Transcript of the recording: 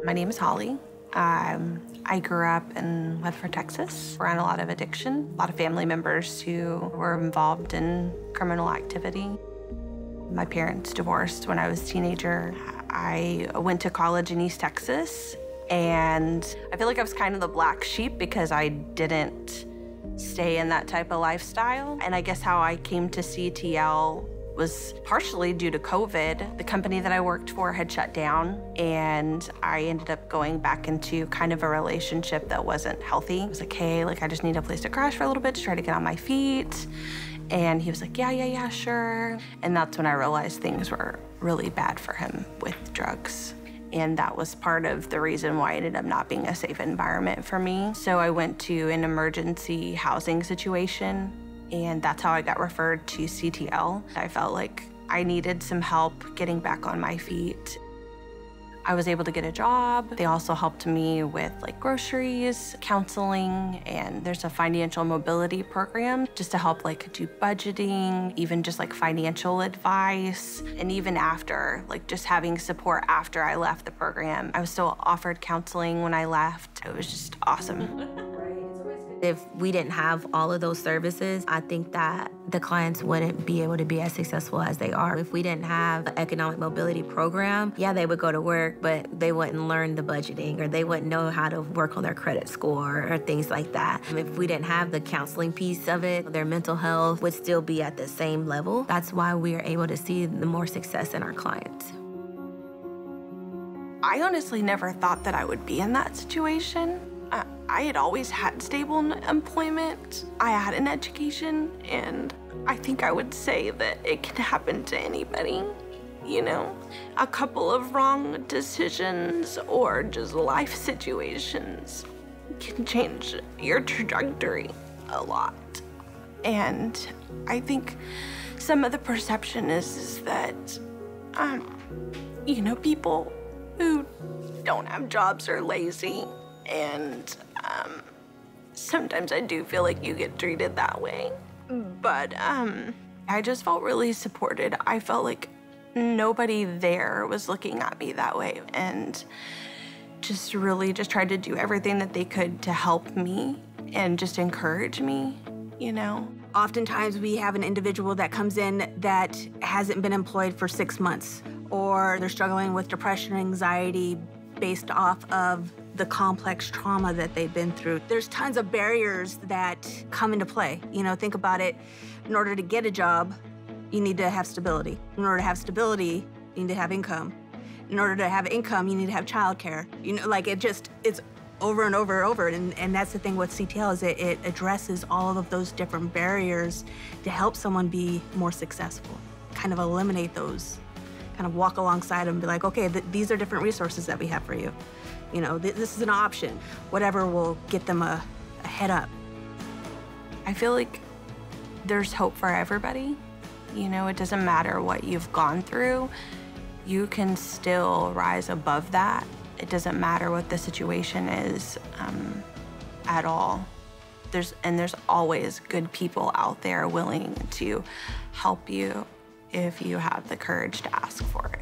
My name is Holly. I grew up in Weatherford, Texas, around a lot of addiction, a lot of family members who were involved in criminal activity. My parents divorced when I was a teenager. I went to college in East Texas, and I feel like I was kind of the black sheep because I didn't stay in that type of lifestyle. And I guess how I came to CTL was partially due to COVID. The company that I worked for had shut down, and I ended up going back into kind of a relationship that wasn't healthy. I was like, hey, I just need a place to crash for a little bit to try to get on my feet. And he was like, yeah, sure. And that's when I realized things were really bad for him with drugs. And that was part of the reason why it ended up not being a safe environment for me. So I went to an emergency housing situation, and that's how I got referred to CTL. I felt like I needed some help getting back on my feet. I was able to get a job. They also helped me with groceries, counseling, and there's a financial mobility program just to help do budgeting, even just financial advice. And even after, just having support after I left the program, I was still offered counseling when I left. It was just awesome. If we didn't have all of those services, I think that the clients wouldn't be able to be as successful as they are. If we didn't have an economic mobility program, yeah, they would go to work, but they wouldn't learn the budgeting, or they wouldn't know how to work on their credit score or things like that. If we didn't have the counseling piece of it, their mental health would still be at the same level. That's why we are able to see the more success in our clients. I honestly never thought that I would be in that situation. I had always had stable employment. I had an education, and I think I would say that it can happen to anybody. A couple of wrong decisions or just life situations can change your trajectory a lot. And I think some of the perception is that, people who don't have jobs are lazy. And sometimes I do feel like you get treated that way. But I just felt really supported. I felt like nobody there was looking at me that way, and just really just tried to do everything that they could to help me and just encourage me, Oftentimes we have an individual that comes in that hasn't been employed for 6 months, or they're struggling with depression or anxiety based off of the complex trauma that they've been through. There's tons of barriers that come into play. Think about it. In order to get a job, you need to have stability. In order to have stability, you need to have income. In order to have income, you need to have childcare. It's over and over and over. And that's the thing with CTL, is it addresses all of those different barriers to help someone be more successful, kind of eliminate those, kind of walk alongside them and be like, okay, these are different resources that we have for you. This is an option. Whatever will get them a head up. I feel like there's hope for everybody. It doesn't matter what you've gone through. You can still rise above that. It doesn't matter what the situation is at all. There's always good people out there willing to help you if you have the courage to ask for it.